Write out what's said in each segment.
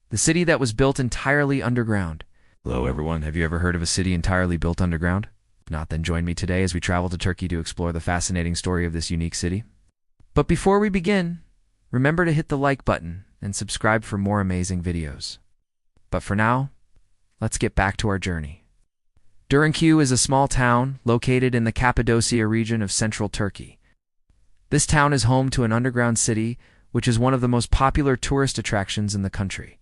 the city that was built entirely underground. Hello everyone, have you ever heard of a city entirely built underground? If not, then join me today as we travel to Turkey to explore the fascinating story of this unique city. But before we begin, remember to hit the like button and subscribe for more amazing videos. But for now, let's get back to our journey. Derinkuyu is a small town located in the Cappadocia region of central Turkey. This town is home to an underground city, which is one of the most popular tourist attractions in the country.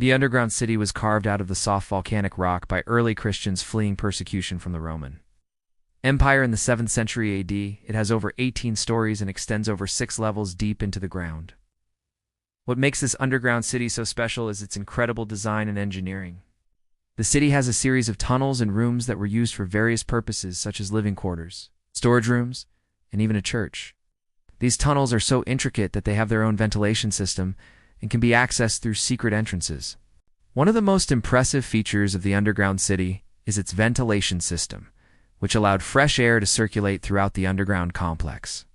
The underground city was carved out of the soft volcanic rock by early Christians fleeing persecution from the Roman Empire in the 7th century AD. It has over 18 stories and extends over 6 levels deep into the ground. What makes this underground city so special is its incredible design and engineering. The city has a series of tunnels and rooms that were used for various purposes, such as living quarters, storage rooms, and even a church. These tunnels are so intricate that they have their own ventilation system and can be accessed through secret entrances. One of the most impressive features of the underground city is its ventilation system, which allowed fresh air to circulate throughout the underground complex.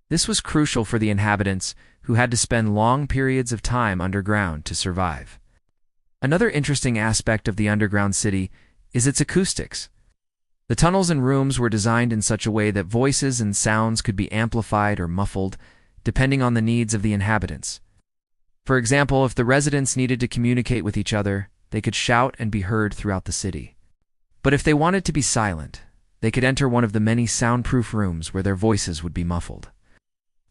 This was crucial for the inhabitants, who had to spend long periods of time underground to survive. Another interesting aspect of the underground city is its acoustics. The tunnels and rooms were designed in such a way that voices and sounds could be amplified or muffled, depending on the needs of the inhabitants. For example, if the residents needed to communicate with each other, they could shout and be heard throughout the city. But if they wanted to be silent, they could enter one of the many soundproof rooms where their voices would be muffled.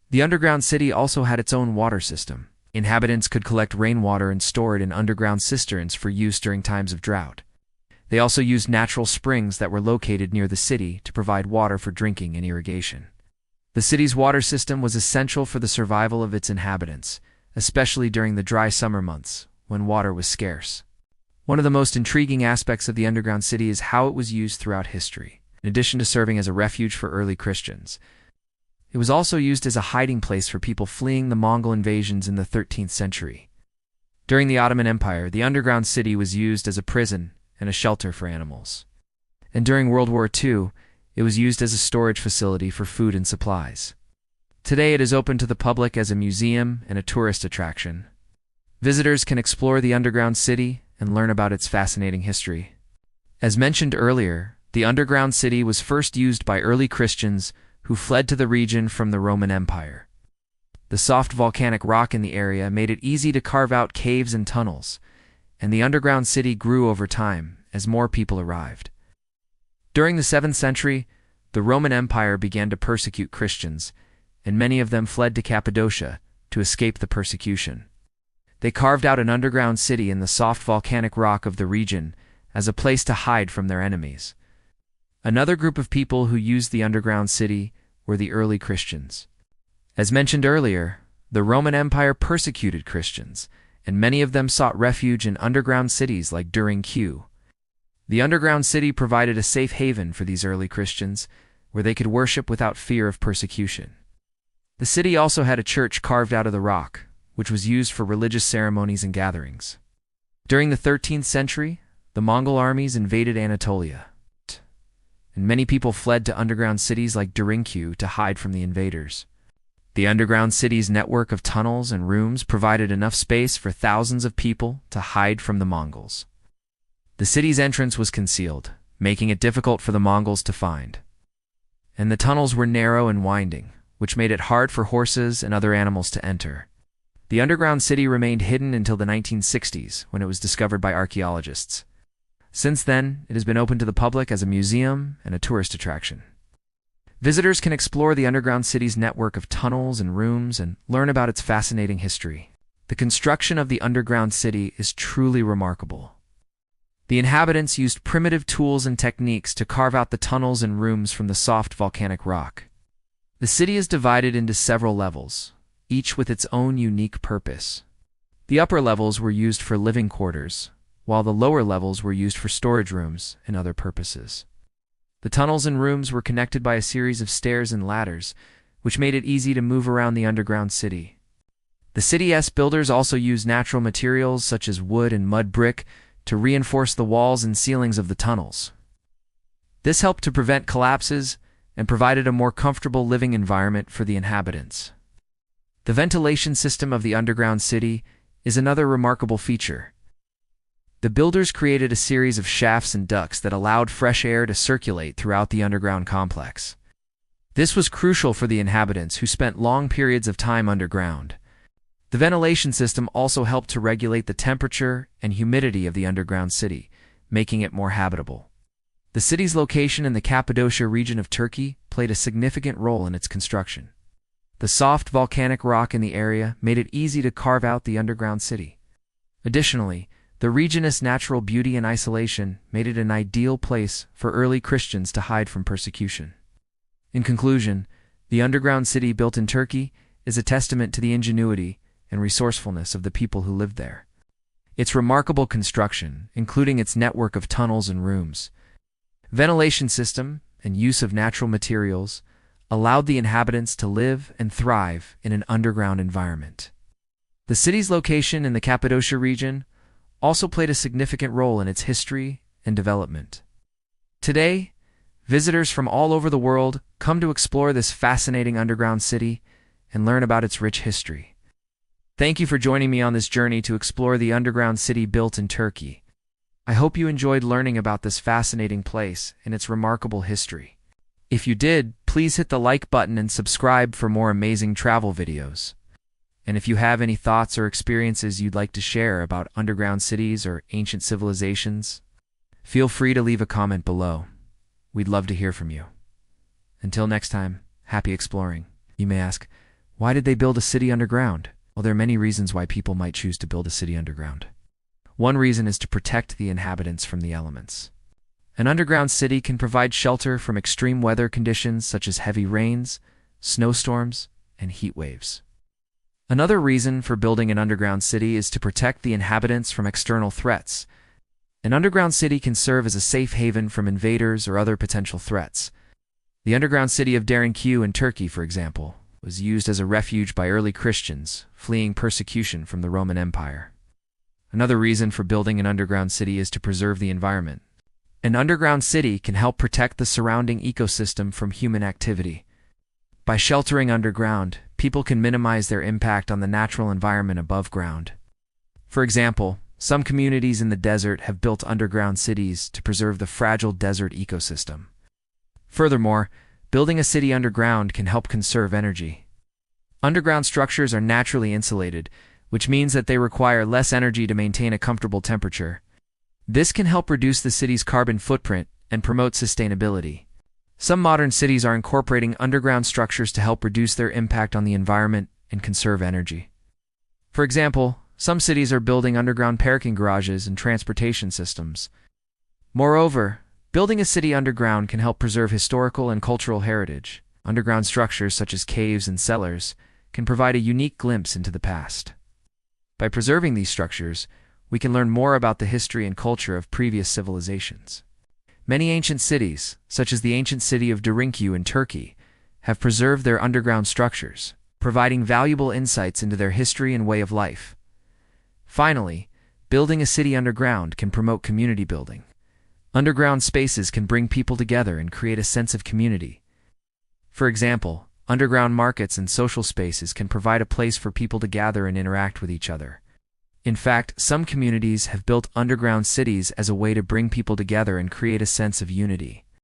The underground city also had its own water system. Inhabitants could collect rainwater and store it in underground cisterns for use during times of drought. They also used natural springs that were located near the city to provide water for drinking and irrigation. The city's water system was essential for the survival of its inhabitants, especially during the dry summer months, when water was scarce. One of the most intriguing aspects of the underground city is how it was used throughout history. In addition to serving as a refuge for early Christians, it was also used as a hiding place for people fleeing the Mongol invasions in the 13th century. During the Ottoman Empire, the underground city was used as a prison and a shelter for animals. And during World War II, it was used as a storage facility for food and supplies. Today it is open to the public as a museum and a tourist attraction. Visitors can explore the underground city and learn about its fascinating history. As mentioned earlier, the underground city was first used by early Christians who fled to the region from the Roman Empire. The soft volcanic rock in the area made it easy to carve out caves and tunnels, and the underground city grew over time as more people arrived. During the 7th century, the Roman Empire began to persecute Christians, and many of them fled to Cappadocia to escape the persecution. They carved out an underground city in the soft volcanic rock of the region as a place to hide from their enemies. Another group of people who used the underground city were the early Christians. As mentioned earlier, the Roman Empire persecuted Christians, and many of them sought refuge in underground cities like Derinkuyu. The underground city provided a safe haven for these early Christians, where they could worship without fear of persecution. The city also had a church carved out of the rock, which was used for religious ceremonies and gatherings. During the 13th century, the Mongol armies invaded Anatolia, and many people fled to underground cities like Derinkuyu to hide from the invaders. The underground city's network of tunnels and rooms provided enough space for thousands of people to hide from the Mongols. The city's entrance was concealed, making it difficult for the Mongols to find. And the tunnels were narrow and winding, which made it hard for horses and other animals to enter. The underground city remained hidden until the 1960s, when it was discovered by archaeologists. Since then, it has been open to the public as a museum and a tourist attraction. Visitors can explore the underground city's network of tunnels and rooms and learn about its fascinating history. The construction of the underground city is truly remarkable. The inhabitants used primitive tools and techniques to carve out the tunnels and rooms from the soft volcanic rock. The city is divided into several levels, each with its own unique purpose. The upper levels were used for living quarters, while the lower levels were used for storage rooms and other purposes. The tunnels and rooms were connected by a series of stairs and ladders, which made it easy to move around the underground city. The city's builders also used natural materials such as wood and mud brick to reinforce the walls and ceilings of the tunnels. This helped to prevent collapses and provided a more comfortable living environment for the inhabitants. The ventilation system of the underground city is another remarkable feature. The builders created a series of shafts and ducts that allowed fresh air to circulate throughout the underground complex. This was crucial for the inhabitants who spent long periods of time underground. The ventilation system also helped to regulate the temperature and humidity of the underground city, making it more habitable. The city's location in the Cappadocia region of Turkey played a significant role in its construction. The soft volcanic rock in the area made it easy to carve out the underground city. Additionally, the region's natural beauty and isolation made it an ideal place for early Christians to hide from persecution. In conclusion, the underground city built in Turkey is a testament to the ingenuity and resourcefulness of the people who lived there. Its remarkable construction, including its network of tunnels and rooms, ventilation system, and use of natural materials, allowed the inhabitants to live and thrive in an underground environment. The city's location in the Cappadocia region also played a significant role in its history and development. Today, visitors from all over the world come to explore this fascinating underground city and learn about its rich history. Thank you for joining me on this journey to explore the underground city built in Turkey. I hope you enjoyed learning about this fascinating place and its remarkable history. If you did, please hit the like button and subscribe for more amazing travel videos. And if you have any thoughts or experiences you'd like to share about underground cities or ancient civilizations, feel free to leave a comment below. We'd love to hear from you. Until next time, happy exploring. You may ask, why did they build a city underground? Well, there are many reasons why people might choose to build a city underground. One reason is to protect the inhabitants from the elements. An underground city can provide shelter from extreme weather conditions such as heavy rains, snowstorms, and heat waves. Another reason for building an underground city is to protect the inhabitants from external threats. An underground city can serve as a safe haven from invaders or other potential threats. The underground city of Derinkuyu in Turkey, for example, was used as a refuge by early Christians fleeing persecution from the Roman Empire. Another reason for building an underground city is to preserve the environment. An underground city can help protect the surrounding ecosystem from human activity. By sheltering underground, people can minimize their impact on the natural environment above ground. For example, some communities in the desert have built underground cities to preserve the fragile desert ecosystem. Furthermore, building a city underground can help conserve energy. Underground structures are naturally insulated, which means that they require less energy to maintain a comfortable temperature. This can help reduce the city's carbon footprint and promote sustainability. Some modern cities are incorporating underground structures to help reduce their impact on the environment and conserve energy. For example, some cities are building underground parking garages and transportation systems. Moreover, building a city underground can help preserve historical and cultural heritage. Underground structures such as caves and cellars can provide a unique glimpse into the past. By preserving these structures, we can learn more about the history and culture of previous civilizations. Many ancient cities, such as the ancient city of Derinkuyu in Turkey, have preserved their underground structures, providing valuable insights into their history and way of life. Finally, building a city underground can promote community building. Underground spaces can bring people together and create a sense of community. For example, underground markets and social spaces can provide a place for people to gather and interact with each other. In fact, some communities have built underground cities as a way to bring people together and create a sense of unity.